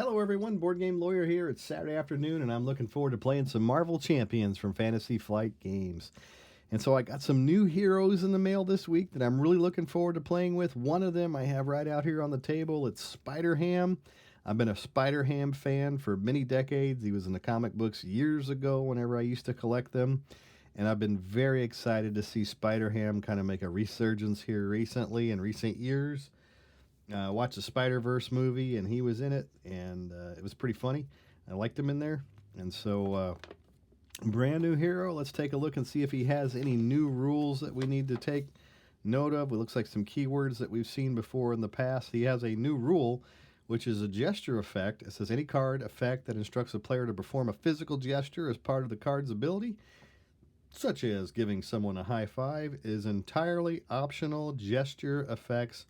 Hello, everyone. Board Game Lawyer here. It's Saturday afternoon, and I'm looking forward to playing some Marvel Champions from Fantasy Flight Games. And so I got some new heroes in the mail this week that I'm really looking forward to playing with. One of them I have right out here on the table. It's Spider-Ham. I've been a Spider-Ham fan for many decades. He was in the comic books years ago whenever I used to collect them. And I've been very excited to see Spider-Ham kind of make a resurgence here recently in recent years. Watched the Spider-Verse movie, and he was in it, and it was pretty funny. I liked him in there. And so, brand new hero. Let's take a look and see if he has any new rules that we need to take note of. It looks like some keywords that we've seen before in the past. He has a new rule, which is a gesture effect. It says any card effect that instructs a player to perform a physical gesture as part of the card's ability, such as giving someone a high five, is entirely optional. Gesture effects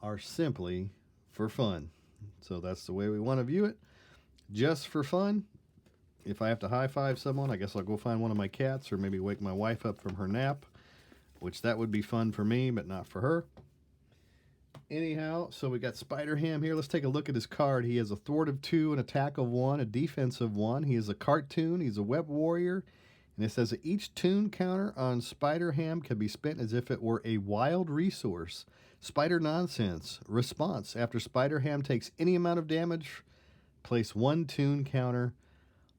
are simply for fun. So that's the way we want to view it. Just for fun. If I have to high five someone, I guess I'll go find one of my cats or maybe wake my wife up from her nap, which that would be fun for me, but not for her. Anyhow, so we got Spider-Ham here. Let's take a look at his card. He has a thwart of 2, an attack of 1, a defense of 1. He is a cartoon. He's a web warrior. And it says that each tune counter on Spider-Ham can be spent as if it were a wild resource. Spider Nonsense. Response. After Spider-Ham takes any amount of damage, place 1 tune counter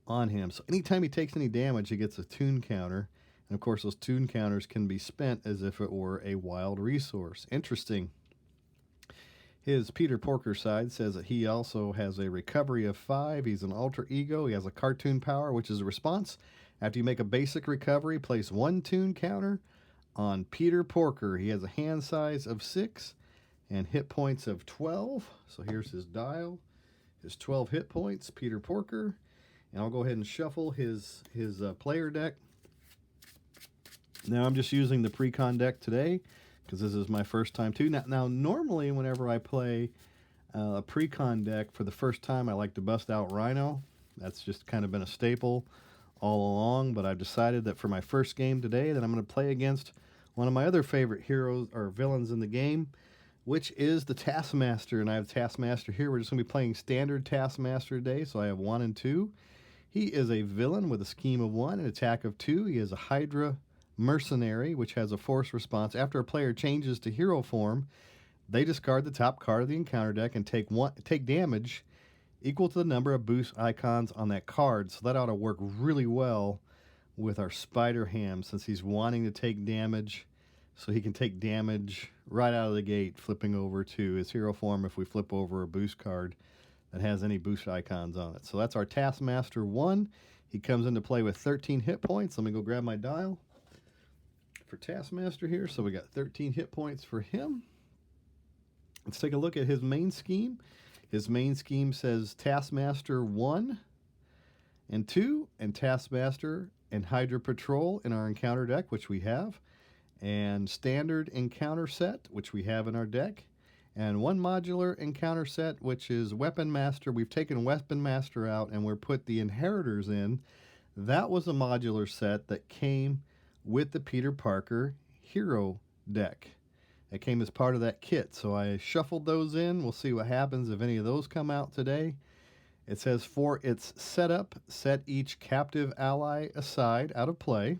on him. So anytime he takes any damage, he gets a tune counter. And of course, those tune counters can be spent as if it were a wild resource. Interesting. His Peter Porker side says that he also has a recovery of 5. He's an alter ego. He has a cartoon power, which is a response. After you make a basic recovery, place 1 tune counter on Peter Porker. He has a hand size of 6 and hit points of 12. So here's his dial, his 12 hit points, Peter Porker. And I'll go ahead and shuffle his player deck. Now I'm just using the pre-con deck today because this is my first time too. Now normally whenever I play a pre-con deck for the first time, I like to bust out Rhino. That's just kind of been a staple all along, but I've decided that for my first game today that I'm going to play against one of my other favorite heroes or villains in the game, which is the Taskmaster. And I have Taskmaster here. We're just going to be playing standard Taskmaster today, so I have 1 and 2. He is a villain with a scheme of 1, an attack of 2. He is a Hydra mercenary, which has a force response. After a player changes to hero form, they discard the top card of the encounter deck and take damage equal to the number of boost icons on that card. So that ought to work really well with our Spider-Ham since he's wanting to take damage. So he can take damage right out of the gate, flipping over to his hero form if we flip over a boost card that has any boost icons on it. So that's our Taskmaster 1. He comes into play with 13 hit points. Let me go grab my dial for Taskmaster here. So we got 13 hit points for him. Let's take a look at his main scheme. His main scheme says Taskmaster 1 and 2, and Taskmaster and Hydra Patrol in our encounter deck, which we have, and Standard Encounter Set, which we have in our deck, and 1 modular encounter set, which is Weapon Master. We've taken Weapon Master out, and we're put the Inheritors in. That was a modular set that came with the Peter Parker hero deck. It came as part of that kit, so I shuffled those in. We'll see what happens if any of those come out today. It says for its setup, set each captive ally aside out of play.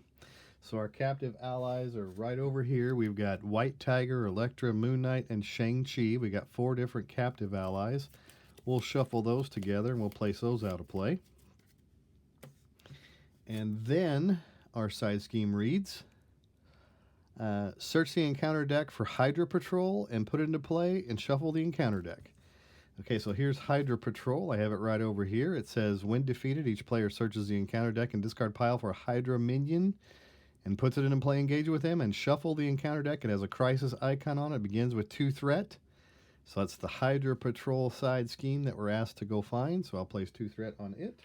So our captive allies are right over here. We've got White Tiger, Elektra, Moon Knight, and Shang-Chi. We got 4 different captive allies. We'll shuffle those together and we'll place those out of play. And then our side scheme reads, search the encounter deck for Hydra Patrol and put it into play and shuffle the encounter deck. Okay, so here's Hydra Patrol. I have it right over here. It says, when defeated, each player searches the encounter deck and discard pile for a Hydra minion and puts it in play, engage with him, and shuffle the encounter deck. It has a crisis icon on it. It begins with 2 threat. So that's the Hydra Patrol side scheme that we're asked to go find. So I'll place 2 threat on it.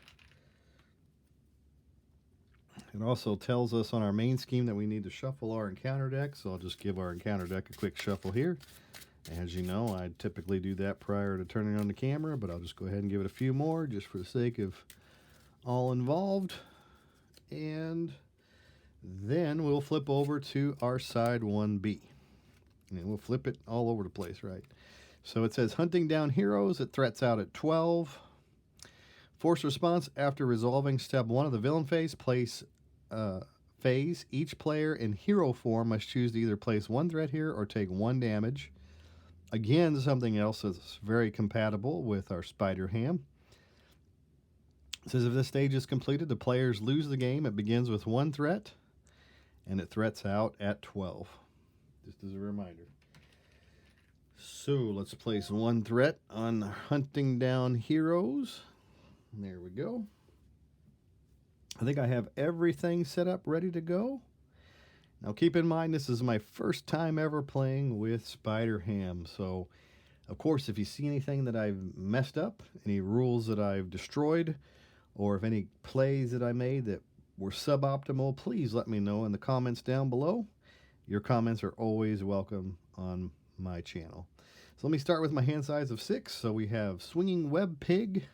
It also tells us on our main scheme that we need to shuffle our encounter deck, so I'll just give our encounter deck a quick shuffle here. As you know, I typically do that prior to turning on the camera, but I'll just go ahead and give it a few more just for the sake of all involved. And then we'll flip over to our side 1B. And we'll flip it all over the place, right? So it says hunting down heroes. It threats out at 12. Force response after resolving step 1 of the villain phase, each player in hero form must choose to either place 1 threat here or take 1 damage. Again, something else that's very compatible with our Spider Ham. It says if this stage is completed, the players lose the game. It begins with 1 threat, and it threats out at 12. Just as a reminder. So let's place 1 threat on hunting down heroes. There we go. I think I have everything set up ready to go. Now keep in mind this is my first time ever playing with Spider Ham. So of course if you see anything that I've messed up, any rules that I've destroyed, or if any plays that I made that were suboptimal, please let me know in the comments down below. Your comments are always welcome on my channel. So let me start with my hand size of 6. So we have Swinging Web Pig.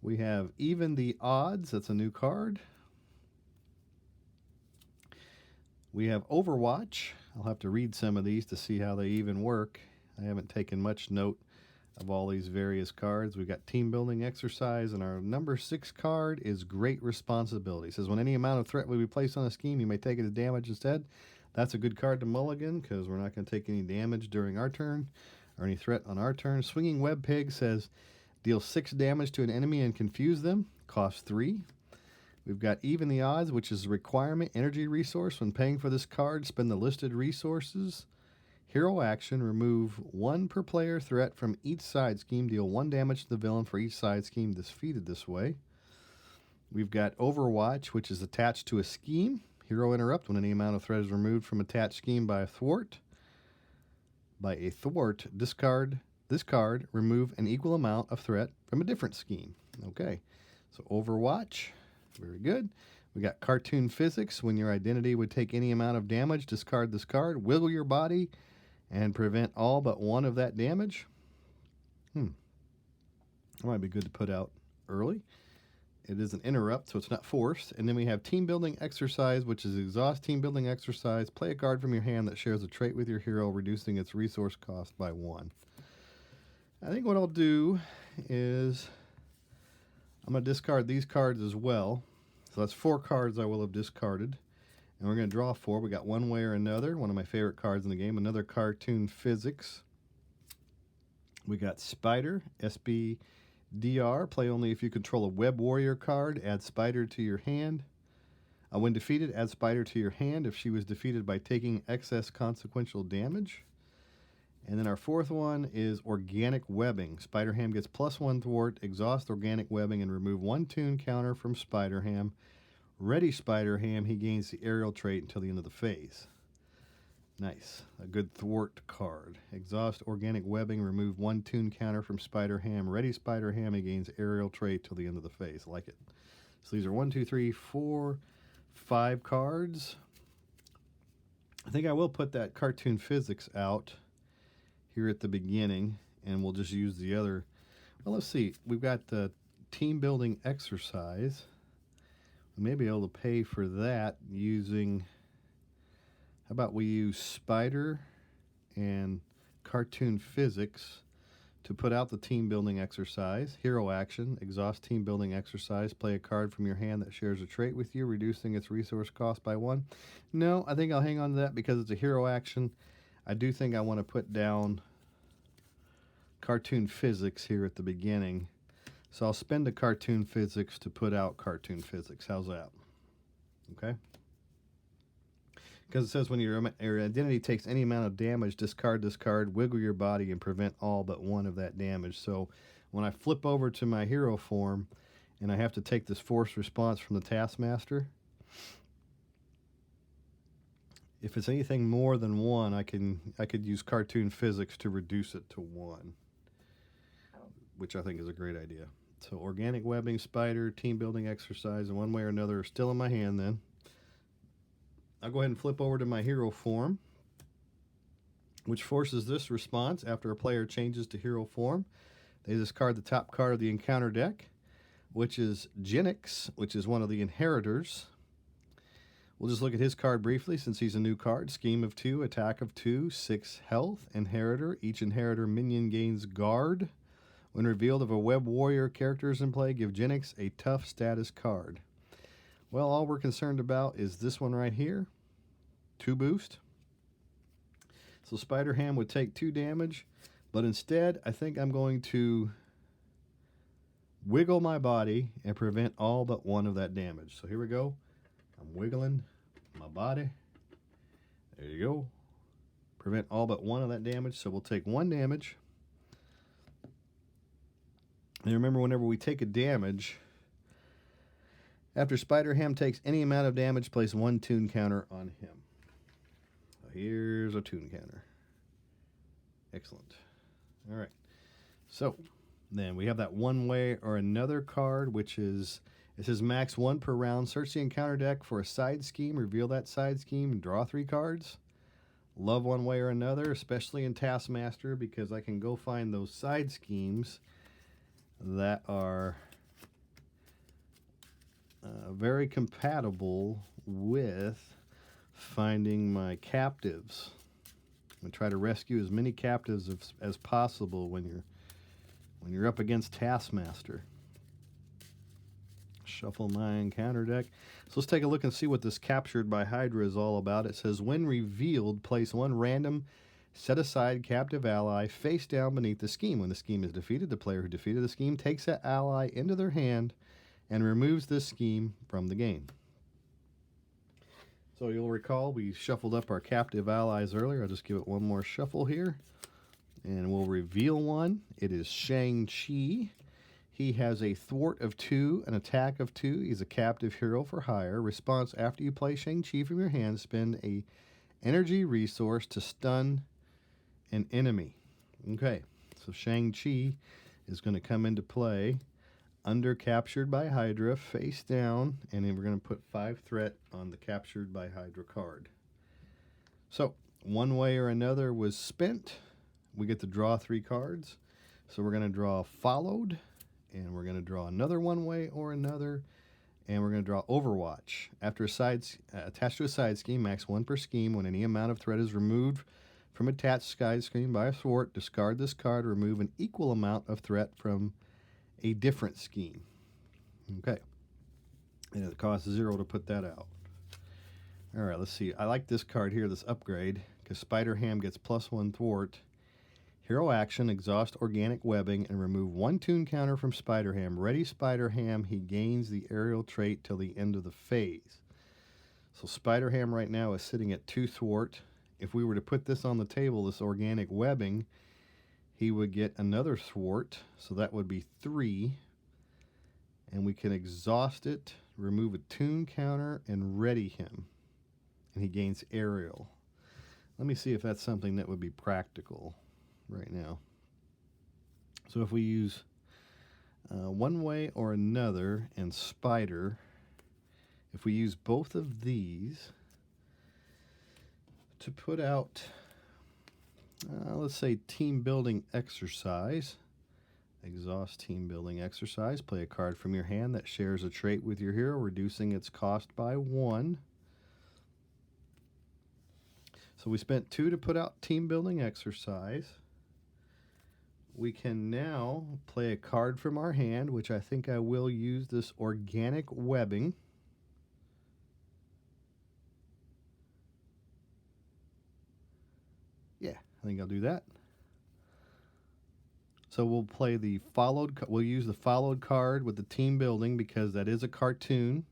We have Even the Odds. That's a new card. We have Overwatch. I'll have to read some of these to see how they even work. I haven't taken much note of all these various cards. We've got Team Building Exercise, and our number 6 card is Great Responsibility. It says when any amount of threat will be placed on a scheme, you may take it as damage instead. That's a good card to mulligan because we're not going to take any damage during our turn or any threat on our turn. Swinging Web Pig says deal 6 damage to an enemy and confuse them. Costs 3. We've got Even the Odds, which is a requirement energy resource. When paying for this card, spend the listed resources. Hero action, remove 1 per player threat from each side scheme. Deal 1 damage to the villain for each side scheme defeated this way. We've got Overwatch, which is attached to a scheme. Hero interrupt, when any amount of threat is removed from attached scheme by a thwart. By a thwart, discard this card, remove an equal amount of threat from a different scheme. Okay, so Overwatch, very good. We got Cartoon Physics, when your identity would take any amount of damage, discard this card, wiggle your body, and prevent all but 1 of that damage. That might be good to put out early. It is an interrupt, so it's not forced. And then we have Team Building Exercise, which is exhaust Team Building Exercise. Play a card from your hand that shares a trait with your hero, reducing its resource cost by 1. I think what I'll do is I'm going to discard these cards as well. So that's 4 cards I will have discarded. And we're going to draw 4. We got One Way or Another, one of my favorite cards in the game. Another Cartoon Physics. We got Spider, SBDR. Play only if you control a Web Warrior card. Add Spider to your hand. When defeated, add Spider to your hand if she was defeated by taking excess consequential damage. And then our 4th one is Organic Webbing. Spider Ham gets +1 thwart, exhaust Organic Webbing, and remove 1 toon counter from Spider Ham. Ready Spider Ham, he gains the aerial trait until the end of the phase. Nice. A good thwart card. Exhaust Organic Webbing, remove 1 toon counter from Spider Ham. Ready Spider Ham, he gains aerial trait till the end of the phase. Like it. So these are 1, 2, 3, 4, 5 cards. I think I will put that Cartoon Physics out here at the beginning, and we'll just use the other. Well, let's see. We've got the Team Building Exercise. We may be able to pay for that using, how about we use Spider and Cartoon Physics to put out the Team Building Exercise. Hero action, exhaust Team Building Exercise, play a card from your hand that shares a trait with you, reducing its resource cost by 1. No, I think I'll hang on to that because it's a hero action. I do think I want to put down Cartoon Physics here at the beginning. So I'll spend a Cartoon Physics to put out Cartoon Physics. How's that? Okay? Because it says when your identity takes any amount of damage, discard this card, wiggle your body, and prevent all but 1 of that damage. So when I flip over to my hero form and I have to take this force response from the Taskmaster, if it's anything more than 1, I could use Cartoon Physics to reduce it to 1, which I think is a great idea. So Organic Webbing, Spider, Team Building Exercise, and One Way or Another are still in my hand then. I'll go ahead and flip over to my hero form, which forces this response after a player changes to hero form. They discard the top card of the encounter deck, which is Genix, which is one of the inheritors. We'll just look at his card briefly since he's a new card. Scheme of 2, attack of 2, 6 health, inheritor. Each inheritor minion gains guard. When revealed, if a web warrior character is in play, give Genix a tough status card. Well, all we're concerned about is this one right here. 2 boost. So Spider Ham would take 2 damage, but instead I think I'm going to wiggle my body and prevent all but 1 of that damage. So here we go. I'm wiggling my body. There you go. Prevent all but 1 of that damage. So we'll take 1 damage. And remember, whenever we take a damage, after Spider Ham takes any amount of damage, place 1 tune counter on him. So here's a tune counter. Excellent. All right. So then we have that One Way or Another card, which is, it says max 1 per round. Search the encounter deck for a side scheme, reveal that side scheme, and draw 3 cards. Love One Way or Another, especially in Taskmaster, because I can go find those side schemes that are very compatible with finding my captives. I'm going to try to rescue as many captives as possible when you're up against Taskmaster. Shuffle my encounter deck. So let's take a look and see what this Captured by Hydra is all about. It says, when revealed, place 1 random set-aside captive ally face down beneath the scheme. When the scheme is defeated, the player who defeated the scheme takes that ally into their hand and removes this scheme from the game. So you'll recall we shuffled up our captive allies earlier. I'll just give it one more shuffle here, and we'll reveal one. It is Shang-Chi. He has a thwart of 2, an attack of 2. He's a captive hero for hire. Response: after you play Shang-Chi from your hand, spend a energy resource to stun an enemy. Okay, so Shang-Chi is going to come into play under Captured by Hydra, face down, and then we're going to put 5 threat on the Captured by Hydra card. So, One Way or Another was spent. We get to draw 3 cards. So we're going to draw Followed, and we're going to draw another One Way or Another, and we're going to draw Overwatch. After attached to a side scheme, max 1 per scheme. When any amount of threat is removed from attached side scheme by a thwart, discard this card, remove an equal amount of threat from a different scheme. Okay. And it costs 0 to put that out. All right, let's see. I like this card here, this upgrade, because Spider Ham gets +1 thwart. Hero action, exhaust organic webbing, and remove 1 tune counter from Spider Ham. Ready Spider Ham, he gains the aerial trait till the end of the phase. So Spider Ham right now is sitting at 2 thwart. If we were to put this on the table, this organic webbing, he would get another thwart, so that would be 3. And we can exhaust it, remove a tune counter, and ready him. And he gains aerial. Let me see if that's something that would be practical right now. So if we use One Way or Another and Spider, if we use both of these to put out, let's say, team building exercise. Exhaust team building exercise. Play a card from your hand that shares a trait with your hero, reducing its cost by 1. So we spent 2 to put out team building exercise. We can now play a card from our hand, which I think I will use this organic webbing. Yeah, I think I'll do that. So we'll play the we'll use the followed card with the team building, because that is a cartoon,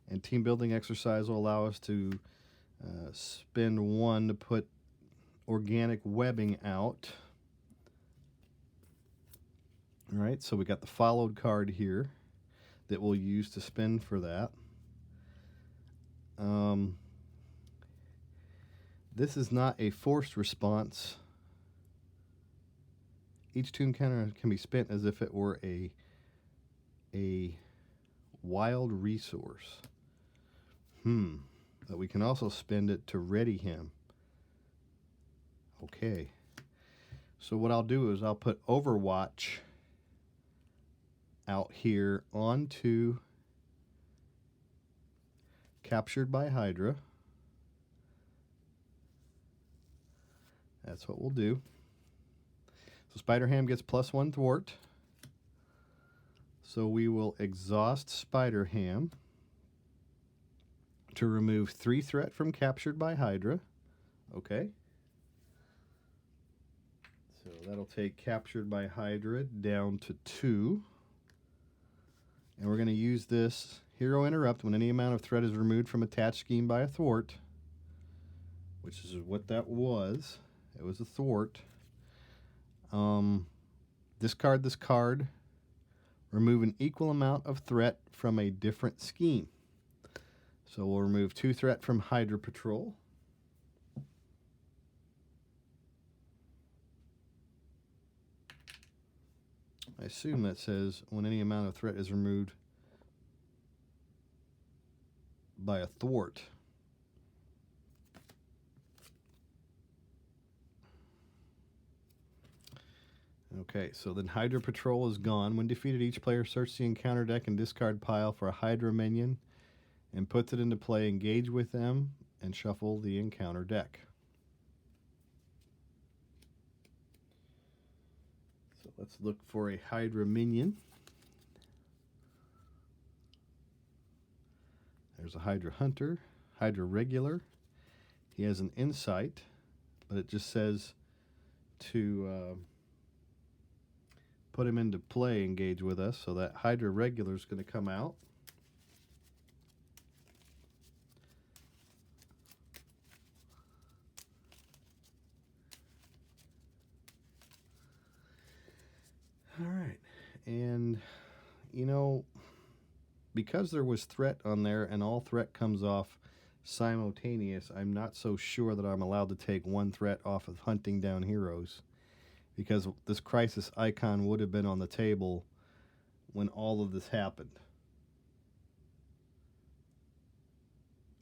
and team building exercise will allow us to spend 1 to put organic webbing out. All right, so we got the followed card here that we'll use to spend for that. This is not a forced response. Each tune counter can be spent as if it were a wild resource. But we can also spend it to ready him. Okay. So what I'll do is I'll put Overwatch out here onto Captured by Hydra. That's what we'll do. So Spider-Ham gets +1 thwart. So we will exhaust Spider-Ham to remove 3 threat from captured by Hydra. Okay. So that'll take captured by Hydra down to 2. And we're going to use this hero interrupt when any amount of threat is removed from attached scheme by a thwart, which is what that was. It was a thwart. Discard this card. Remove an equal amount of threat from a different scheme. So we'll remove 2 threat from Hydra Patrol. I assume that says when any amount of threat is removed by a thwart. Okay, so then Hydra Patrol is gone. When defeated, each player searches the encounter deck and discard pile for a Hydra minion and puts it into play. Engage with them and shuffle the encounter deck. So let's look for a Hydra minion. There's a Hydra Hunter, Hydra Regular. He has an Insight, but it just says to put him into play, engage with us. So that Hydra Regular is going to come out. All right. And, you know, because there was threat on there and all threat comes off simultaneous, I'm not so sure that I'm allowed to take 1 threat off of hunting down heroes, because this crisis icon would have been on the table when all of this happened.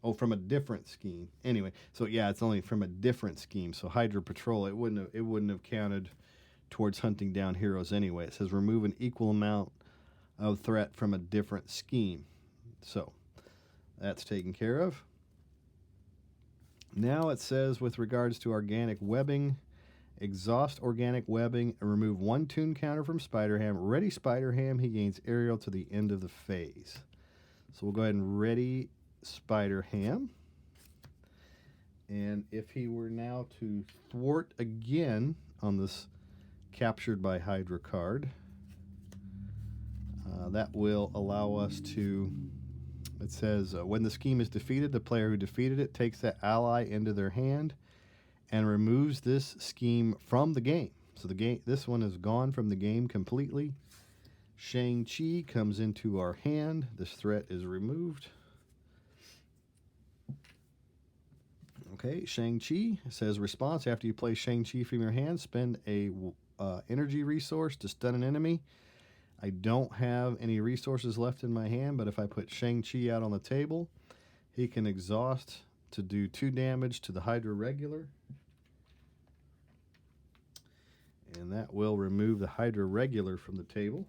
Oh, from a different scheme. Anyway, so yeah, it's only from a different scheme. So Hydra Patrol, it wouldn't have counted towards hunting down heroes anyway. It says remove an equal amount of threat from a different scheme. So that's taken care of. Now it says with regards to organic webbing, exhaust organic webbing and remove 1 tune counter from Spider-Ham. Ready Spider-Ham, he gains aerial to the end of the phase. So we'll go ahead and ready Spider-Ham. And if he were now to thwart again on this captured by Hydra card, that will allow us to, it says, when the scheme is defeated, the player who defeated it takes that ally into their hand and removes this scheme from the game. So this one is gone from the game completely. Shang-Chi comes into our hand. This threat is removed. Okay, Shang-Chi says response. After you play Shang-Chi from your hand, spend a energy resource to stun an enemy. I don't have any resources left in my hand, but if I put Shang-Chi out on the table, he can exhaust to do 2 damage to the Hydra Regular. And that will remove the Hydra Regular from the table.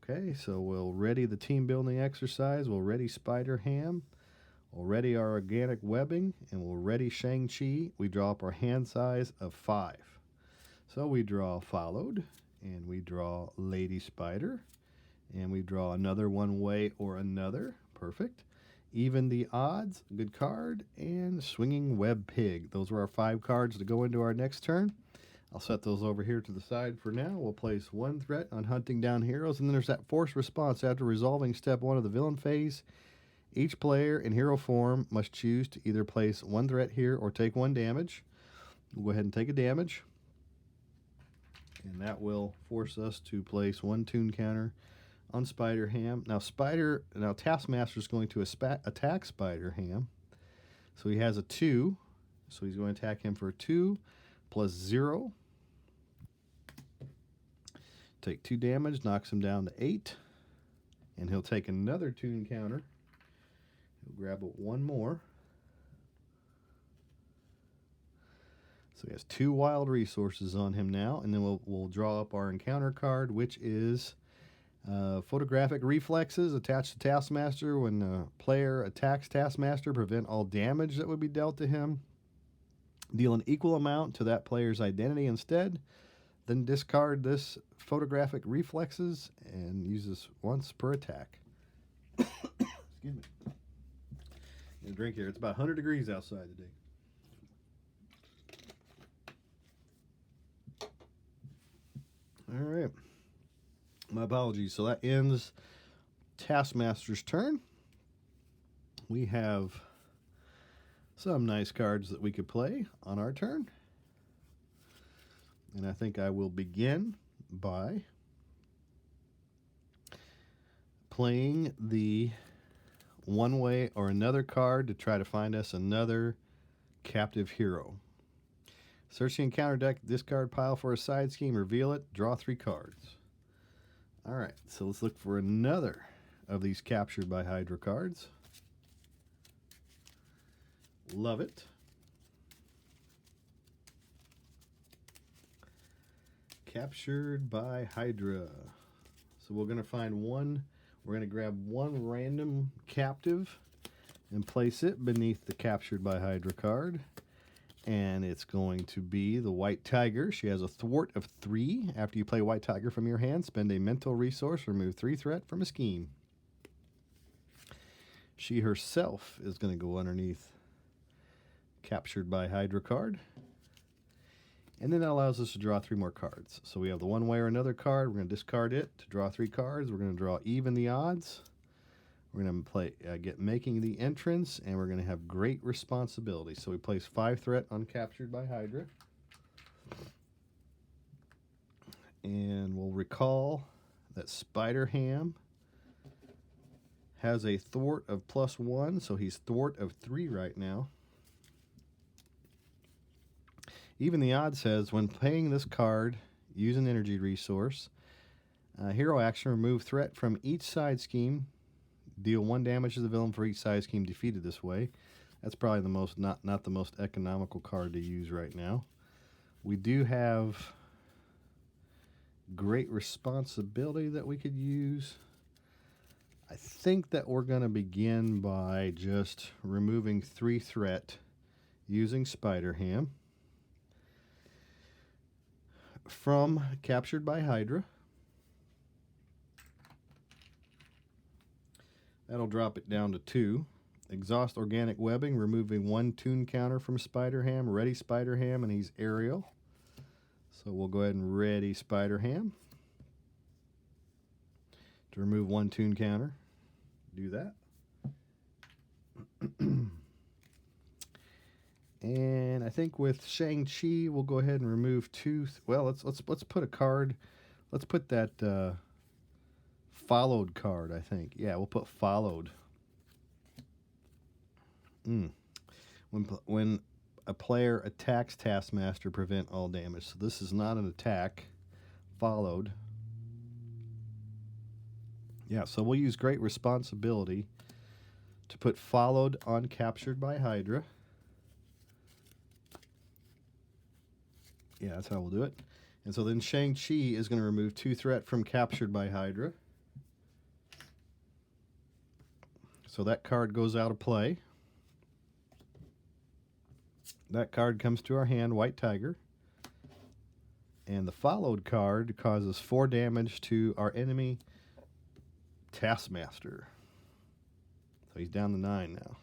Okay, so we'll ready the team building exercise. We'll ready Spider-Ham. We'll ready our organic webbing. And we'll ready Shang-Chi. We draw up our hand size of 5. So we draw Followed. And we draw Lady Spider. And we draw another One Way or Another. Perfect. Even the Odds, good card. And Swinging Web Pig. Those were our 5 cards to go into our next turn. I'll set those over here to the side for now. We'll place 1 threat on hunting down heroes. And then there's that forced response. After resolving step 1 of the villain phase, each player in hero form must choose to either place 1 threat here or take 1 damage. We'll go ahead and take a damage. And that will force us to place 1 tune counter on Spider-Ham. Now Taskmaster is going to attack Spider-Ham. So he has a 2. So he's going to attack him for 2 plus 0. Take 2 damage, knocks him down to 8. And he'll take another tune counter. He'll grab 1 more. So he has 2 wild resources on him now, and then we'll draw up our encounter card, which is photographic reflexes attached to Taskmaster. When the player attacks Taskmaster, prevent all damage that would be dealt to him. Deal an equal amount to that player's identity instead. Then discard this photographic reflexes and use this once per attack. Excuse me. Get a drink here. It's about 100 degrees outside today. All right. My apologies. So that ends Taskmaster's turn. We have some nice cards that we could play on our turn. And I think I will begin by playing the one way or another card to try to find us another captive hero. Search the encounter deck, discard pile for a side scheme, reveal it, draw 3 cards. All right, so let's look for another of these captured by Hydra cards. Love it. Captured by Hydra. So we're going to find one. We're going to grab one random captive and place it beneath the Captured by Hydra card. And it's going to be the White Tiger. She has a thwart of 3. After you play White Tiger from your hand, spend a mental resource, remove 3 threat from a scheme. She herself is going to go underneath Captured by Hydra card. And then that allows us to draw 3 more cards. So we have the one way or another card. We're going to discard it to draw 3 cards. We're going to draw even the odds. We're going to play get making the entrance, and we're going to have great responsibility. So we place 5 threat on Captured by Hydra. And we'll recall that Spider-Ham has a thwart of +1, so he's thwart of 3 right now. Even the odds says when playing this card, use an energy resource. Hero action, remove threat from each side scheme. Deal 1 damage to the villain for each side scheme defeated this way. That's probably the most not the most economical card to use right now. We do have great responsibility that we could use. I think that we're going to begin by just removing 3 threat using Spider-Ham from Captured by Hydra. That'll drop it down to 2. Exhaust Organic Webbing, removing 1 tune counter from Spider-Ham. Ready Spider-Ham, and he's aerial. So we'll go ahead and ready Spider-Ham to remove 1 tune counter. Do that. And I think with Shang-Chi, we'll go ahead and remove 2. Well, let's put a card. Let's put that followed card, I think. Yeah, we'll put followed. When a player attacks Taskmaster, prevent all damage. So this is not an attack. Followed. Yeah, so we'll use great responsibility to put followed on Captured by Hydra. Yeah, that's how we'll do it. And so then Shang-Chi is going to remove 2 threat from Captured by Hydra. So that card goes out of play. That card comes to our hand, White Tiger. And the followed card causes 4 damage to our enemy, Taskmaster. So he's down to 9 now.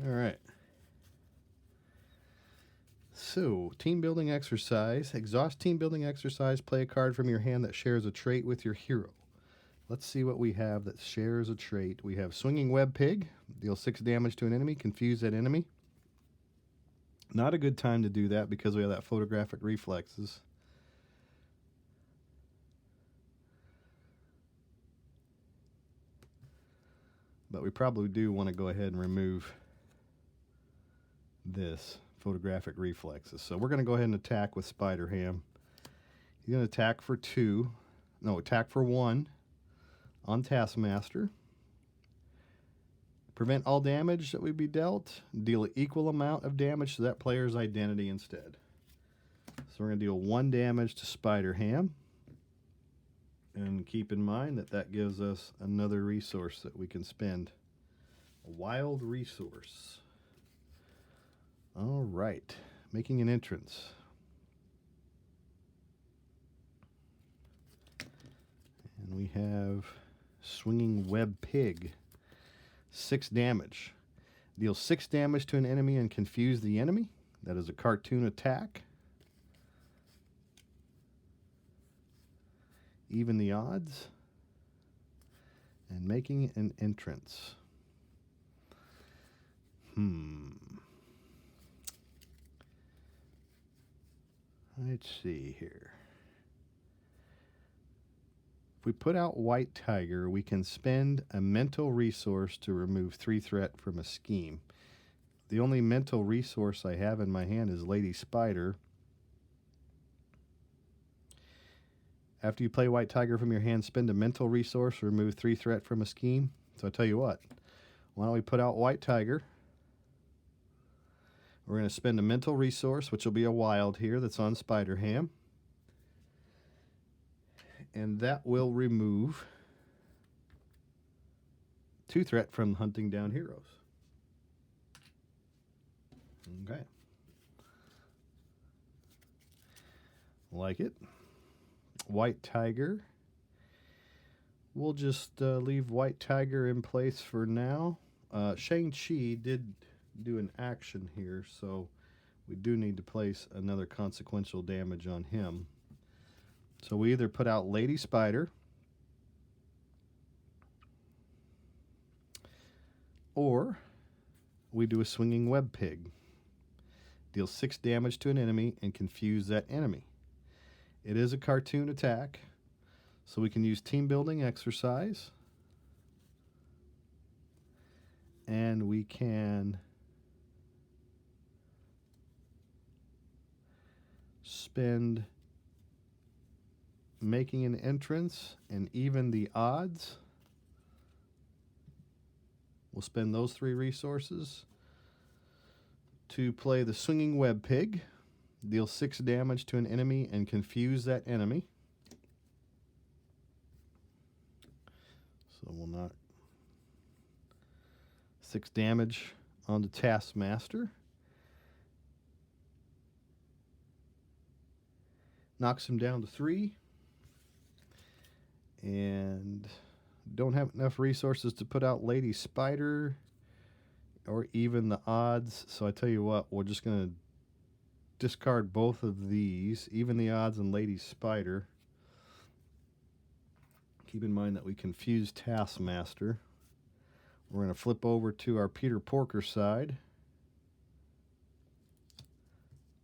All right. So, team building exercise. Exhaust team building exercise. Play a card from your hand that shares a trait with your hero. Let's see what we have that shares a trait. We have Swinging Web Pig. Deal 6 damage to an enemy. Confuse that enemy. Not a good time to do that because we have that photographic reflexes. But we probably do want to go ahead and remove this photographic reflexes. So we're going to go ahead and attack with Spider-Ham. He's going to attack for 2. No, attack for 1 on Taskmaster. Prevent all damage that would be dealt. Deal an equal amount of damage to that player's identity instead. So we're going to deal 1 damage to Spider-Ham. And keep in mind that that gives us another resource that we can spend. A wild resource. All right. Making an entrance. And we have Swinging Web Pig. 6 damage. Deal 6 damage to an enemy and confuse the enemy. That is a cartoon attack. Even the odds. And making an entrance. Let's see here. If we put out White Tiger, we can spend a mental resource to remove 3 threat from a scheme. The only mental resource I have in my hand is Lady Spider. After you play White Tiger from your hand, spend a mental resource to remove 3 threat from a scheme. So I tell you what, why don't we put out White Tiger? We're going to spend a mental resource, which will be a wild here that's on Spider Ham. And that will remove 2 threat from hunting down heroes. Okay. Like it. White Tiger. We'll just leave White Tiger in place for now. Shang-Chi did do an action here, so we do need to place another consequential damage on him. So we either put out Lady Spider, or we do a Swinging Web Pig. Deal 6 damage to an enemy and confuse that enemy. It is a cartoon attack, so we can use team building exercise. And we can spend making an entrance and even the odds. We'll spend those 3 resources to play the Swinging Web Pig. Deal 6 damage to an enemy and confuse that enemy. So we'll knock 6 damage on the Taskmaster. Knocks him down to 3. And don't have enough resources to put out Lady Spider or even the odds. So I tell you what, we're just going to discard both of these, even the odds and Lady Spider. Keep in mind that we confused Taskmaster. We're going to flip over to our Peter Porker side.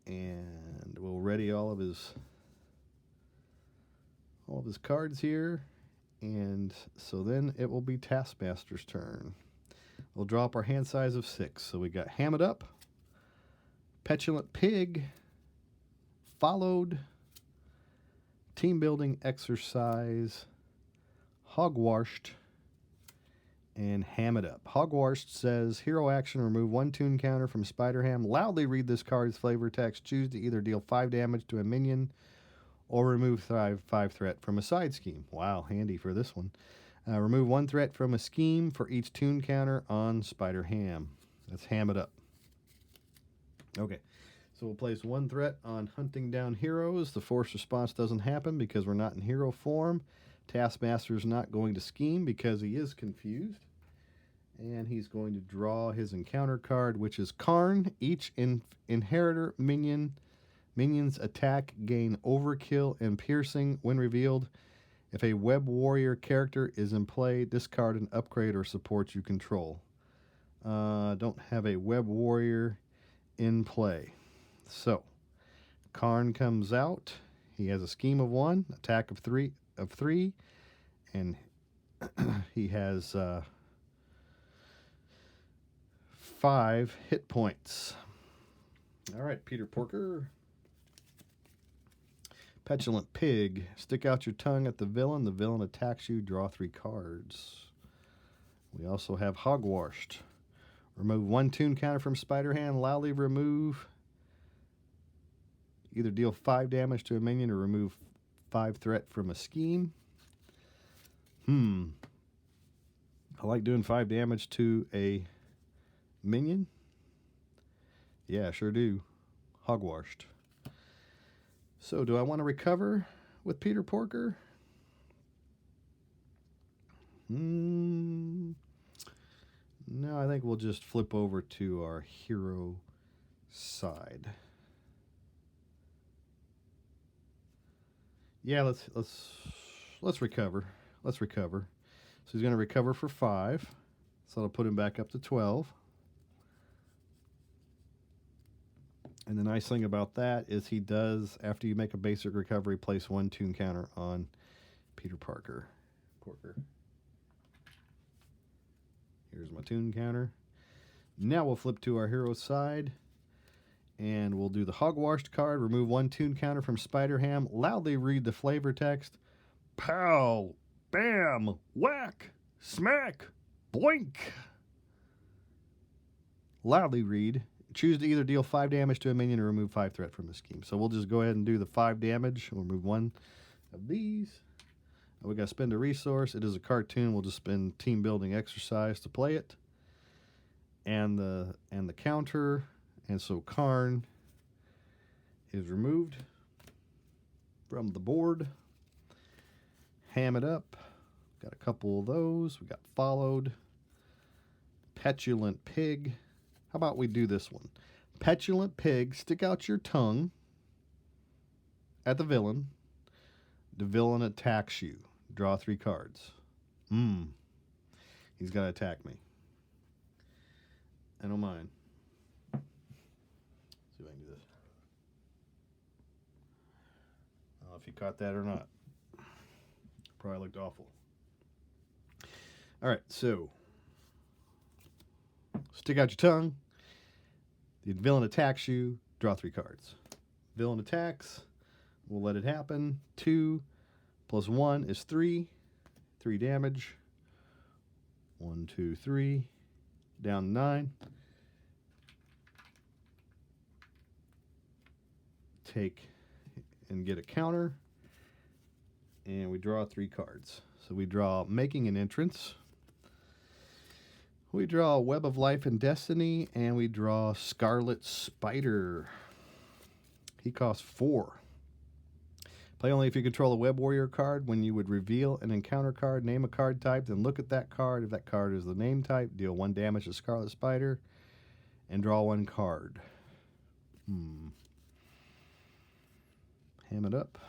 And we'll ready all of his cards here. And so then it will be Taskmaster's turn. We'll draw up our hand size of 6. So we got Ham It Up, Petulant Pig, Followed, Team Building Exercise, Hogwashed, and Ham It Up. Hogwashed says, hero action, remove 1 toon counter from Spider Ham. Loudly read this card's flavor text. Choose to either deal 5 damage to a minion or remove 5 threat from a side scheme. Wow, handy for this one. Remove 1 threat from a scheme for each toon counter on Spider Ham. That's Ham It Up. Okay, so we'll place 1 threat on hunting down heroes. The force response doesn't happen because we're not in hero form. Taskmaster's not going to scheme because he is confused. And he's going to draw his encounter card, which is Karn. Each inheritor minions attack gain overkill and piercing when revealed. If a web warrior character is in play, discard an upgrade or support you control. Don't have a web warrior in play. So Karn comes out. He has a scheme of 1, attack of 3, and he has 5 hit points. All right, Peter Porker. Petulant Pig. Stick out your tongue at the villain. The villain attacks you. Draw 3 cards. We also have Hogwashed. Remove 1 toon counter from Spider Ham. Loudly remove. Either deal 5 damage to a minion or remove 5 threat from a scheme. I like doing 5 damage to a minion. Yeah, sure do. Hogwashed. So, do I want to recover with Peter Porker? No, I think we'll just flip over to our hero side. Yeah, let's recover. Let's recover. So he's going to recover for 5. So that'll put him back up to 12. And the nice thing about that is he does, after you make a basic recovery, place 1 toon counter on Peter Porker. Here's my toon counter. Now we'll flip to our hero side. And we'll do the Hogwashed card. Remove 1 toon counter from Spider Ham. Loudly read the flavor text. Pow! Bam! Whack! Smack! Boink! Loudly read. Choose to either deal 5 damage to a minion or remove 5 threat from the scheme. So we'll just go ahead and do the 5 damage. We'll remove 1 of these. We got to spend a resource. It is a cartoon. We'll just spend team building exercise to play it. And the counter. And so Karn is removed from the board. Ham it up. Got a couple of those. We got Followed. Petulant Pig. How about we do this one? Petulant Pig, stick out your tongue at the villain. The villain attacks you. Draw 3 cards. He's got to attack me. I don't mind. See if I can do this. I don't know if you caught that or not. Probably looked awful. All right, so stick out your tongue. The villain attacks you. Draw 3 cards. Villain attacks. We'll let it happen. 2 plus 1 is 3. 3 damage. 1, 2, 3. Down 9. Take and get a counter. And we draw 3 cards. So we draw Making an Entrance. We draw Web of Life and Destiny. And we draw Scarlet Spider. He costs 4. Play only if you control a Web Warrior card. When you would reveal an encounter card, name a card type, then look at that card. If that card is the name type, deal 1 damage to Scarlet Spider. And draw 1 card. Ham it up.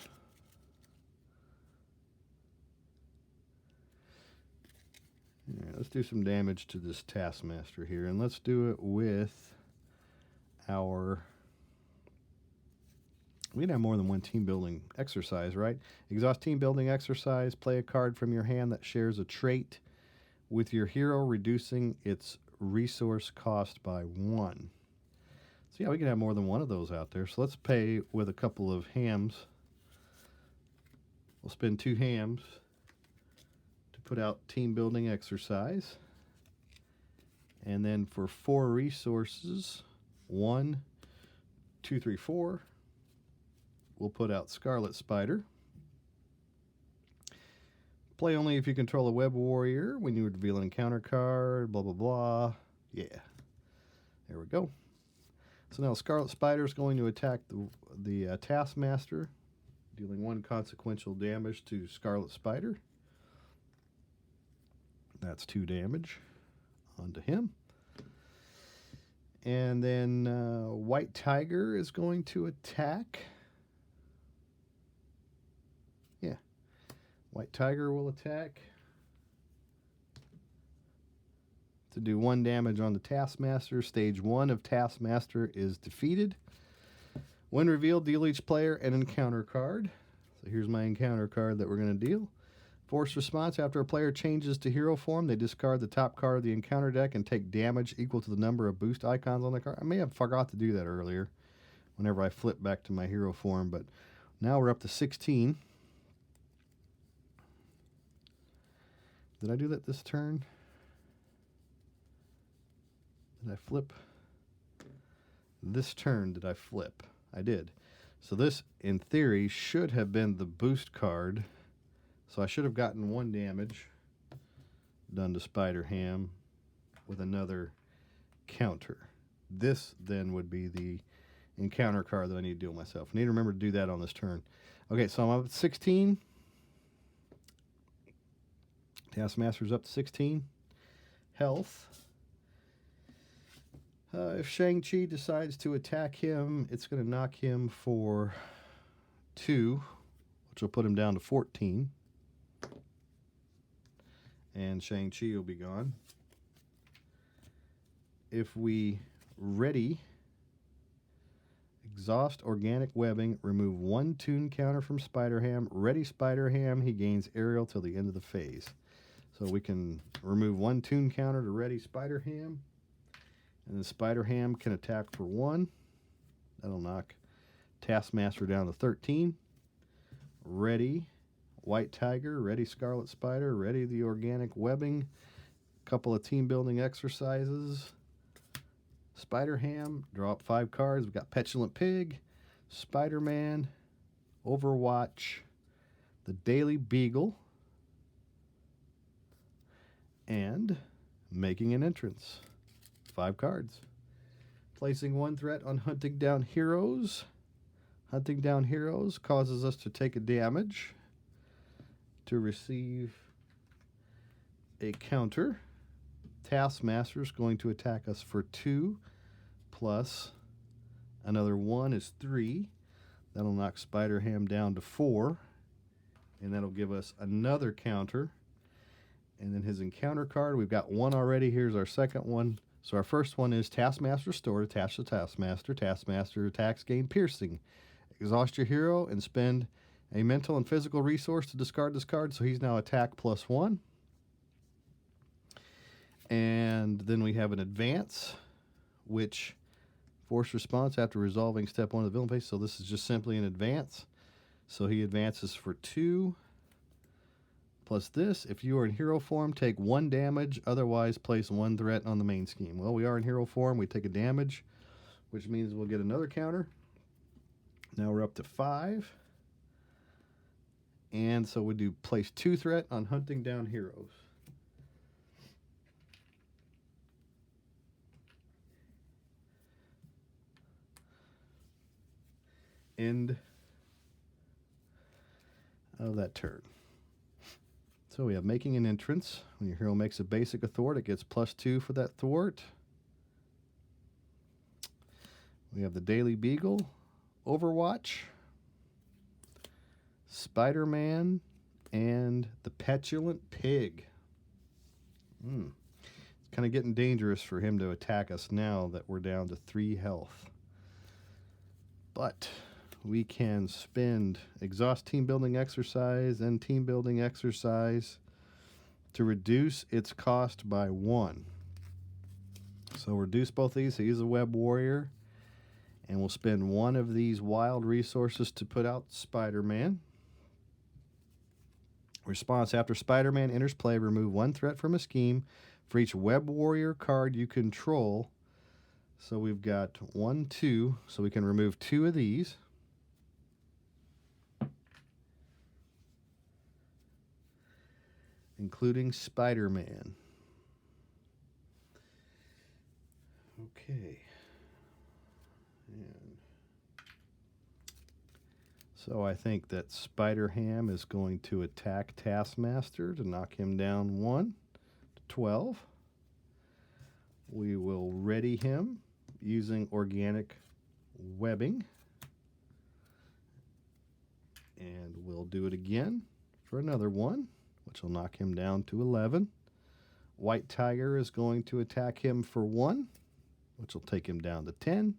All right, let's do some damage to this Taskmaster here, and let's do it with our... We can have more than 1 team building exercise, right? Exhaust team building exercise. Play a card from your hand that shares a trait with your hero, reducing its resource cost by 1. So yeah, we can have more than 1 of those out there. So let's pay with a couple of hams. We'll spend 2 hams to put out team building exercise. And then for 4 resources, 1, 2, 3, 4, we'll put out Scarlet Spider. Play only if you control a Web Warrior. When you reveal an encounter card, blah, blah, blah. Yeah. There we go. So now Scarlet Spider is going to attack the Taskmaster, dealing 1 consequential damage to Scarlet Spider. That's 2 damage onto him. And then White Tiger is going to attack. Yeah. White Tiger will attack to do 1 damage on the Taskmaster. Stage 1 of Taskmaster is defeated. When revealed, deal each player an encounter card. So here's my encounter card that we're going to deal. Forced response. After a player changes to hero form, they discard the top card of the encounter deck and take damage equal to the number of boost icons on the card. I may have forgot to do that earlier whenever I flip back to my hero form, but now we're up to 16. Did I do that this turn? Did I flip? This turn, did I flip? I did. So this, in theory, should have been the boost card. So I should have gotten 1 damage done to Spider-Ham with another counter. This then would be the encounter card that I need to deal myself. I need to remember to do that on this turn. Okay, so I'm up at 16. Taskmaster's up to 16. Health. If Shang-Chi decides to attack him, it's going to knock him for 2, which will put him down to 14. And Shang-Chi will be gone. If we ready exhaust organic webbing, remove 1 toon counter from Spider-Ham. Ready Spider-Ham, he gains aerial till the end of the phase. So we can remove 1 toon counter to ready Spider-Ham. And then Spider-Ham can attack for 1. That'll knock Taskmaster down to 13. Ready White Tiger, ready Scarlet Spider, ready the organic webbing. Couple of team building exercises. Spider-Ham, draw up 5 cards. We've got Petulant Pig, Spider-Man, Overwatch, the Daily Beagle, and Making an Entrance. 5 cards. Placing 1 threat on Hunting Down Heroes. Hunting Down Heroes causes us to take a damage to receive a counter. Taskmaster is going to attack us for 2 plus another 1 is 3. That'll knock Spider-Ham down to 4, and that'll give us another counter. And then his encounter card, we've got 1 already. Here's our second one. So our first one is Taskmaster Stored, attached to Taskmaster. Taskmaster attacks, gain piercing. Exhaust your hero and spend a mental and physical resource to discard this card, so he's now attack plus 1. And then we have an advance, which force response after resolving step 1 of the villain phase. So this is just simply an advance. So he advances for 2. Plus this, if you are in hero form, take 1 damage, otherwise place 1 threat on the main scheme. Well, we are in hero form, we take a damage, which means we'll get another counter. Now we're up to 5. And so we do place 2 threat on Hunting Down Heroes. End of that turn. So we have Making an Entrance. When your hero makes a basic a thwart, it gets plus 2 for that thwart. We have the Daily Beagle, Overwatch, Spider-Man, and the Petulant Pig. It's kind of getting dangerous for him to attack us now that we're down to 3 health. But we can spend exhaust team building exercise and team building exercise to reduce its cost by 1. So reduce both these. So he's a web warrior. And we'll spend 1 of these wild resources to put out Spider-Man. Response: after Spider-Man enters play, remove 1 threat from a scheme for each web warrior card you control. So we've got 1, 2. So we can remove 2 of these. Including Spider-Man. Okay. And so I think that Spider-Ham is going to attack Taskmaster to knock him down 1 to 12. We will ready him using organic webbing. And we'll do it again for another 1, which will knock him down to 11. White Tiger is going to attack him for 1, which will take him down to 10.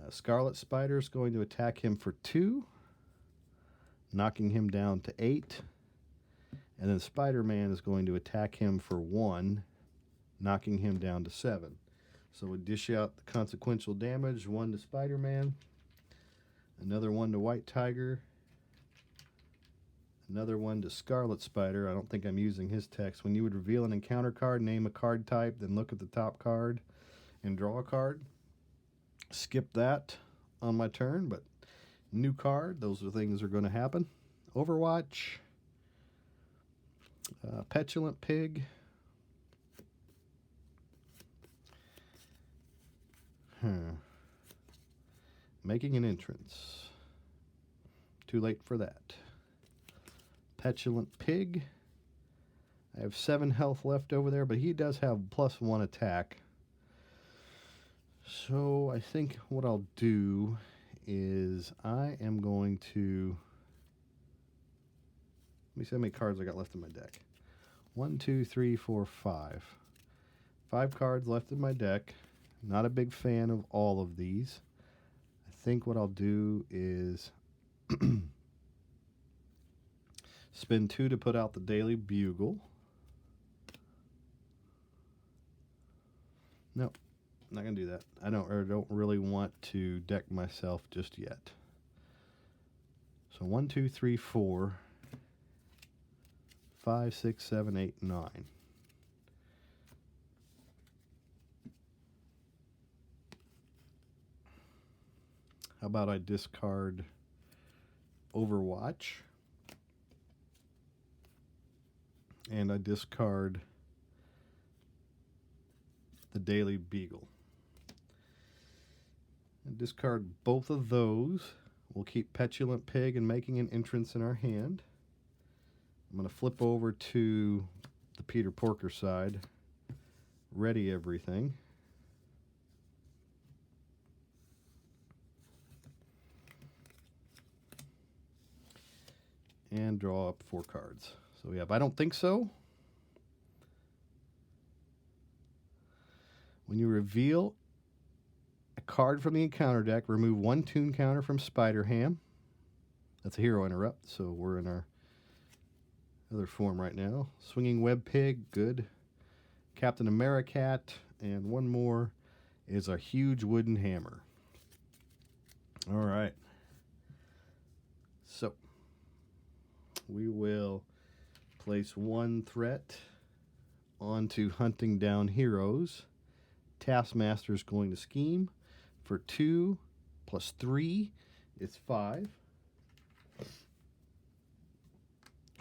Scarlet Spider is going to attack him for 2, knocking him down to 8. And then Spider-Man is going to attack him for 1, knocking him down to 7. So we dish out the consequential damage, 1 to Spider-Man, another 1 to White Tiger, another 1 to Scarlet Spider. I don't think I'm using his text. When you would reveal an encounter card, name a card type, then look at the top card and draw a card. Skip that on my turn, but new card, those are things that are going to happen. Overwatch, Petulant Pig. Making an entrance. Too late for that. Petulant Pig. I have 7 health left over there, but he does have +1 attack. So I think what I'll do is I am going to... Let me see how many cards I got left in my deck. 1, 2, 3, 4, 5. 5 cards left in my deck. Not a big fan of all of these. I think what I'll do is spend 2 to put out the Daily Bugle. Nope, not going to do that. I don't really want to deck myself just yet. So 1, 2, 3, 4, 5, 6, 7, 8, 9. How about I discard Overwatch? And I discard the Daily Beagle. And discard both of those. We'll keep Petulant Pig and Making an Entrance in our hand. I'm going to flip over to the Peter Porker side. Ready everything. And draw up 4 cards. So we have I Don't Think So. When you reveal a card from the encounter deck, remove 1 toon counter from Spider Ham. That's a hero interrupt, so we're in our other form right now. Swinging Web Pig, good. Captain Americat, and one more is a huge wooden hammer. All right. So we will place 1 threat onto Hunting Down Heroes. Taskmaster is going to scheme for 2 plus 3 is 5.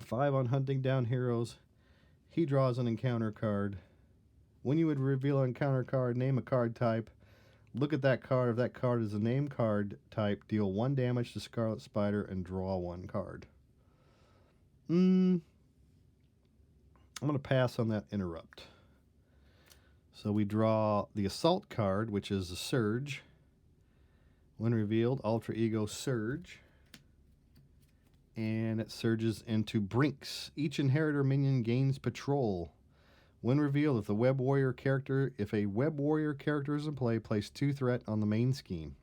5 on Hunting Down Heroes. He draws an encounter card. When you would reveal an encounter card, name a card type. Look at that card. If that card is a name card type, deal 1 damage to Scarlet Spider and draw 1 card. I'm going to pass on that interrupt. So we draw the Assault card, which is a Surge. When revealed, Ultra Ego Surge. And it surges into Brinks. Each inheritor minion gains patrol. When revealed, if a Web Warrior character is in play, place 2 threat on the main scheme.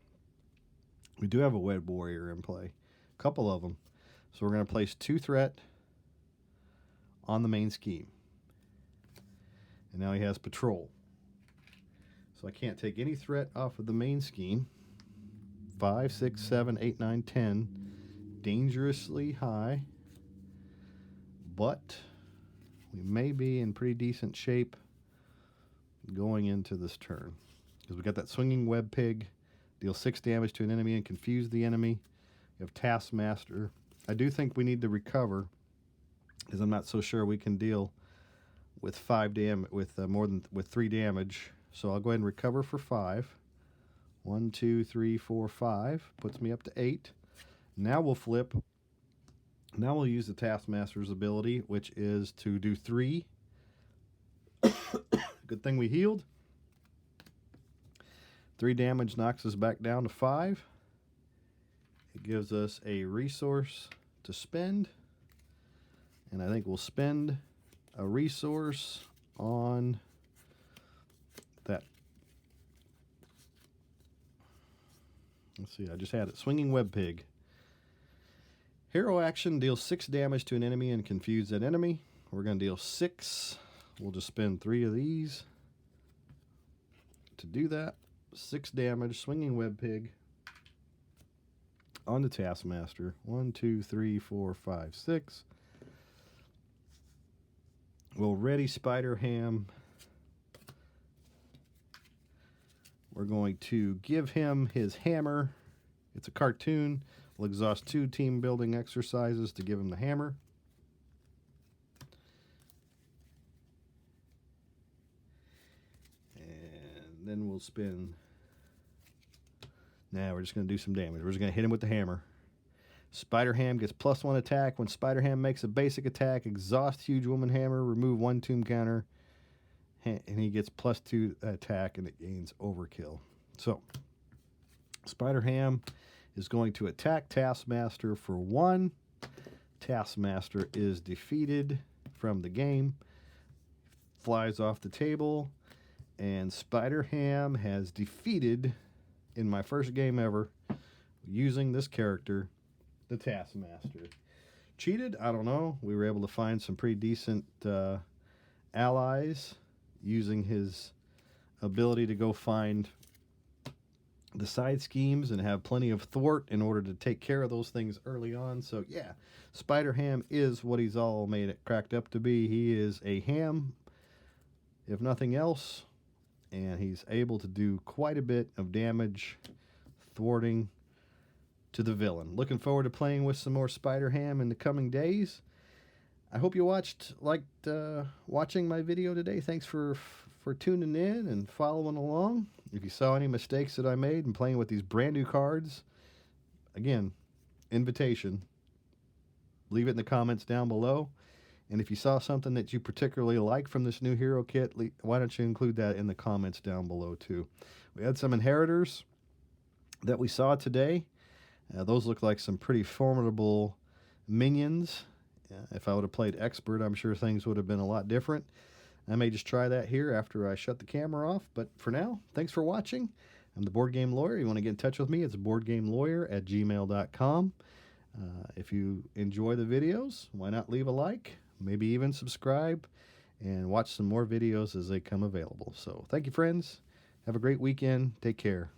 We do have a Web Warrior in play. A couple of them. So we're going to place 2 threat on the main scheme. And now he has patrol. So I can't take any threat off of the main scheme. 5, 6, 7, 8, 9, 10. Dangerously high. But we may be in pretty decent shape going into this turn. Because we got that Swinging Web Pig. Deal 6 damage to an enemy and confuse the enemy. You have Taskmaster. I do think we need to recover, because I'm not so sure we can deal with 3 damage. So I'll go ahead and recover for 5. 1, 2, 3, 4, 5 puts me up to 8. Now we'll flip. Now we'll use the Taskmaster's ability, which is to do 3. Good thing we healed. 3 damage knocks us back down to 5. It gives us a resource to spend. And I think we'll spend a resource on that. Let's see, I just had it. Swinging Web Pig. Hero action, deals 6 damage to an enemy and confuse that enemy. We're going to deal 6. We'll just spend 3 of these to do that. 6 damage, Swinging Web Pig on the Taskmaster. 1, 2, 3, 4, 5, 6. We'll ready Spider Ham. We're going to give him his hammer. It's a cartoon. We'll exhaust 2 team building exercises to give him the hammer. then we'll spin. Now we're just going to do some damage. We're just going to hit him with the hammer. Spider-Ham gets +1 attack. When Spider-Ham makes a basic attack, exhaust Huge Woman Hammer, remove 1 tomb counter, and he gets +2 attack, and it gains overkill. So, Spider-Ham is going to attack Taskmaster for 1. Taskmaster is defeated from the game, flies off the table, and Spider-Ham has defeated, in my first game ever, using this character, the Taskmaster. Cheated? I don't know. We were able to find some pretty decent allies using his ability to go find the side schemes and have plenty of thwart in order to take care of those things early on. So yeah, Spider-Ham is what he's all made it cracked up to be. He is a ham, if nothing else, and he's able to do quite a bit of damage, thwarting to the villain. Looking forward to playing with some more Spider-Ham in the coming days. I hope you liked watching my video today. Thanks for tuning in and following along. If you saw any mistakes that I made in playing with these brand new cards, again, invitation. Leave it in the comments down below. And if you saw something that you particularly like from this new hero kit, why don't you include that in the comments down below too. We had some inheritors that we saw today. Those look like some pretty formidable minions. If I would have played Expert, I'm sure things would have been a lot different. I may just try that here after I shut the camera off. But for now, thanks for watching. I'm the Board Game Lawyer. You want to get in touch with me, it's boardgamelawyer@gmail.com. If you enjoy the videos, why not leave a like, maybe even subscribe, and watch some more videos as they come available. So thank you, friends. Have a great weekend. Take care.